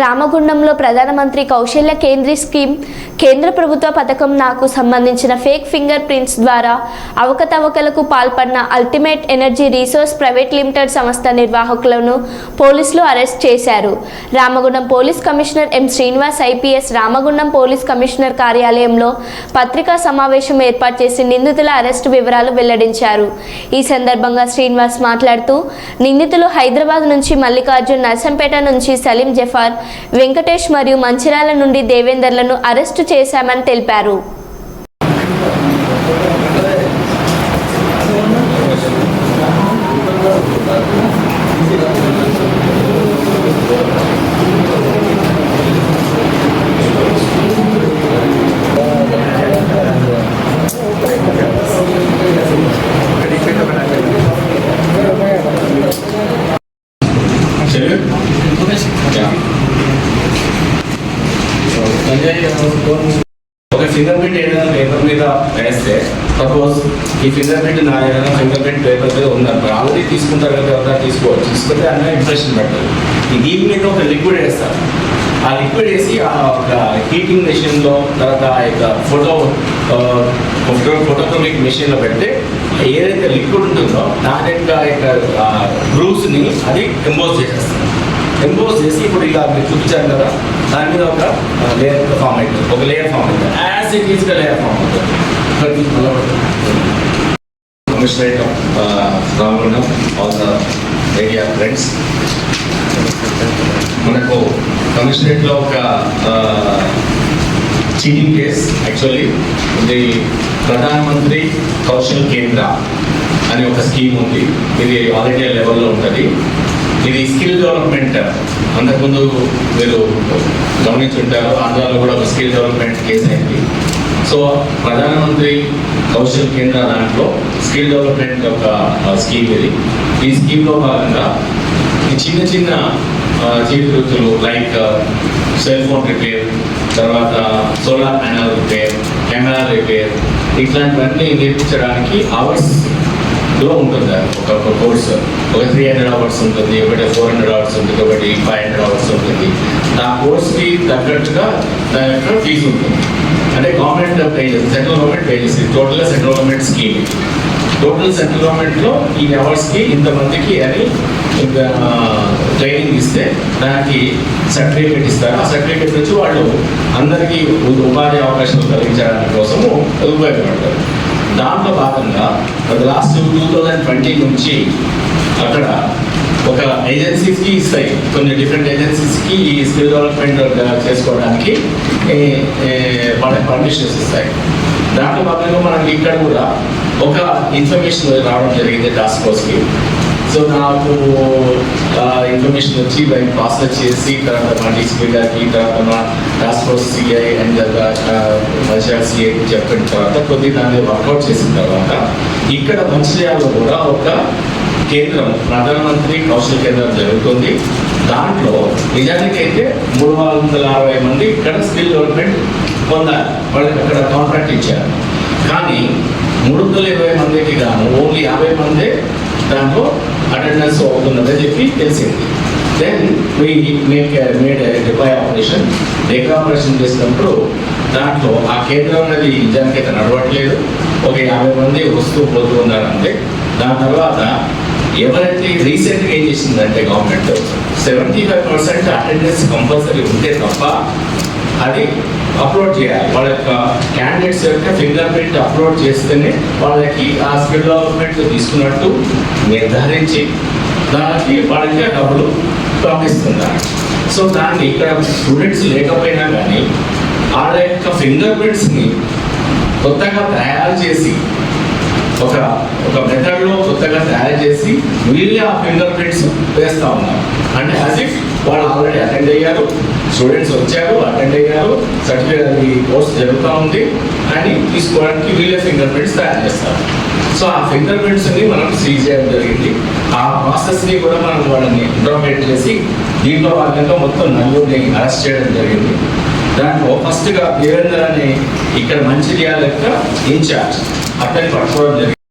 రామగుండంలో ప్రధానమంత్రి కౌశల్య కేంద్రీ స్కీమ్ కేంద్ర ప్రభుత్వ పథకం నాకు సంబంధించిన ఫేక్ ఫింగర్ ప్రింట్స్ ద్వారా అవకతవకలకు పాల్పడిన ultimate energy resource private limited సంస్థ నిర్వాహకులను పోలీసులు అరెస్ట్ చేశారు. Ramagundam police commissioner M Srinivas IPS Ramagundam police commissioner కార్యాలయంలో పత్రికా సమావేశం ఏర్పాటు చేసి నిందితుల అరెస్టు వివరాలు వెల్లడించారు. ఈ సందర్భంగా శ్రీనివాస్ మాట్లాడుతూ నిందితులు హైదరాబాద్ నుంచి మల్లికార్జున్, నర్సంపేట నుంచి సలీం జఫార్, వెంకటేష్ మరియు మంచిర్యాల నుండి దేవేందర్లను అరెస్టు చేశామని తెలిపారు. ఒక ఫింగర్ ప్రింట్ ఏదైనా పేపర్ మీద వేస్తే సపోజ్ ఈ ఫింగర్ ప్రింట్ నా ఏదైనా ఫింగర్ ప్రింట్ పేపర్ మీద ఉందనుకో, ఆల్రెడీ తీసుకుంటారు కదా, ఎవరైనా తీసుకోవచ్చు. తీసుకుంటే అన్న ఇంప్రెషన్ పెట్టారు. ఈ దీని మీద ఒక లిక్విడ్ వేస్తారు. ఆ లిక్విడ్ వేసి ఆ ఒక హీటింగ్ మెషిన్లో, తర్వాత ఆ యొక్క ఫోటోగ్రఫిక్ మెషిన్లో పెడితే ఏదైతే లిక్విడ్ ఉంటుందో దాని యొక్క గ్రూవ్స్ని అది ఎంబోజ్ చేసేస్తారు. ఎంబోజ్ చేసి ఇప్పుడు ఇలా మీరు చూపించారు కదా, దాని మీద ఒక లేయర్ ఫామ్ అవుతుంది, ఒక లేయర్ ఫామ్ అవుతుంది, యాజ్ ఇట్ ఈస్గా లేయర్ ఫామ్ అవుతుంది. Commissionerate Ramagundam, all the area friends, మనకు కమిషనరేట్లో ఒక చీటింగ్ కేస్, యాక్చువల్లీ ఇది ప్రధానమంత్రి కౌశల్ కేంద్ర అనే ఒక స్కీమ్ ఉంది. ఇది ఆల్ ఇండియా లెవెల్లో ఉంటుంది. ఇది స్కిల్ డెవలప్మెంట్, అంతకుముందు మీరు గమనించుంటారు, ఆంధ్రాలో కూడా ఒక స్కిల్ డెవలప్మెంట్ కేసు అయింది. సో ప్రధానమంత్రి కౌశల్ కేంద్ర దాంట్లో స్కిల్ డెవలప్మెంట్ ఒక స్కీమ్ ఇది. ఈ స్కీమ్లో భాగంగా ఈ చిన్న చిన్న చేతి వృత్తులు లైక్ సెల్ ఫోన్ రిపేర్, తర్వాత solar panel repair, camera repair, ఇట్లాంటివన్నీ నేర్పించడానికి అవర్స్లో ఉంటుంది. ఒక కోర్స్ ఒక 300 అవర్స్ ఉంటుంది, ఒకటి 400 అవర్స్ ఉంటుంది, ఒకటి 500 అవర్స్ ఉంటుంది. ఆ కోర్స్కి తగ్గట్టుగా దాని యొక్క ఫీజు ఉంటుంది. అంటే government pages, central government pages, టోటల్గా central government scheme. Total central గవర్నమెంట్లో ఈ అవర్స్కి ఇంతమందికి అని ట్రైనింగ్ ఇస్తే దానికి సర్టిఫికేట్ ఇస్తారు. ఆ సర్టిఫికేట్ నుంచి వాళ్ళు అందరికీ ఉపాధి అవకాశాలు కలిగించడానికి కోసము ఉపయోగపడతారు. దాంట్లో భాగంగా లాస్ట్ 2020 నుంచి అక్కడ ఒక ఏజెన్సీస్కి ఇస్తాయి, కొన్ని డిఫరెంట్ ఏజెన్సీస్కి ఈ స్కిల్ డెవలప్మెంట్ చేసుకోవడానికి పర్మిషన్స్ ఇస్తాయి. దాంట్లో భాగంగా మనకి ఇక్కడ కూడా ఒక ఇన్ఫర్మేషన్ రావడం జరిగింది టాస్క్ ఫోర్స్కి. సో నాకు ఇన్ఫర్మేషన్ వచ్చి దాన్ని ప్రాసెస్ చేసి తర్వాత మా డీసీపీ గారికి, తర్వాత మా task force CI and Mancherial CI చెప్పిన తర్వాత కొద్దిగా దాన్ని వర్కౌట్ చేసిన తర్వాత ఇక్కడ మంచిర్యాలలో కూడా ఒక కేంద్రం, ప్రధానమంత్రి కౌశల్ కేంద్రం జరుగుతుంది. దాంట్లో నిజానికి అయితే 360 మంది ఇక్కడ స్కిల్ డెవలప్మెంట్ పొందాలి, వాళ్ళకి అక్కడ కాంట్రాక్ట్ ఇచ్చారు. కానీ 320 మందికి గాను ఓన్లీ 50 మందే దాంట్లో అటెండెన్స్ అవుతున్నదని చెప్పి తెలిసింది. Then made deploy operation. Deploy operation చేసినప్పుడు దాంట్లో ఆ కేంద్రం అనేది నిజానికి అయితే నడవట్లేదు, ఒక 50 మంది వస్తూ పోతూ ఉన్నారంటే. దాని తర్వాత ఎవరైతే రీసెంట్గా ఏం చేసిందంటే గవర్నమెంట్ 75% అటెండెన్స్ కంపల్సరీ ఉంటే తప్ప అది అప్లోడ్ చేయాలి. వాళ్ళ యొక్క క్యాండిడేట్స్ యొక్క ఫింగర్ ప్రింట్ అప్లోడ్ చేస్తేనే వాళ్ళకి ఆ స్కిల్ డెవలప్మెంట్ తీసుకున్నట్టు నిర్ధారించి దానికి వాళ్ళకి డబ్బులు పంపిస్తున్నారు. సో దాన్ని ఇక్కడ స్టూడెంట్స్ లేకపోయినా కానీ వాళ్ళ యొక్క ఫింగర్ ప్రింట్స్ని కొత్తగా తయారు చేసి ఒక మెథడ్లో కొత్తగా తయారు చేసి వీళ్ళే ఆ ఫింగర్ ప్రింట్స్ వేస్తూ ఉన్నారు. అంటే యాజ్ ఇఫ్ వాళ్ళు ఆల్రెడీ అటెండ్ అయ్యారు, స్టూడెంట్స్ వచ్చారు, అటెండ్ అయ్యారు, సర్టిఫికేట్ ఈ కోర్స్ జరుగుతూ ఉంది అని తీసుకోవడానికి వీళ్ళే ఫింగర్ ప్రింట్స్ తయారు చేస్తారు. సో ఆ ఫింగర్ ప్రింట్స్ని మనం సీజ్ చేయడం జరిగింది. ఆ ప్రాసెస్ని కూడా మనం వాళ్ళని ఇంట్రోగేట్ చేసి దీంట్లో భాగంగా మొత్తం 4 అరెస్ట్ చేయడం జరిగింది. దాంట్లో ఫస్ట్గా దేవేందర్ అని ఇక్కడ మంచిర్యాల యొక్క ఇన్ఛార్జ్ అతన్ని పట్టుకోవడం జరిగింది.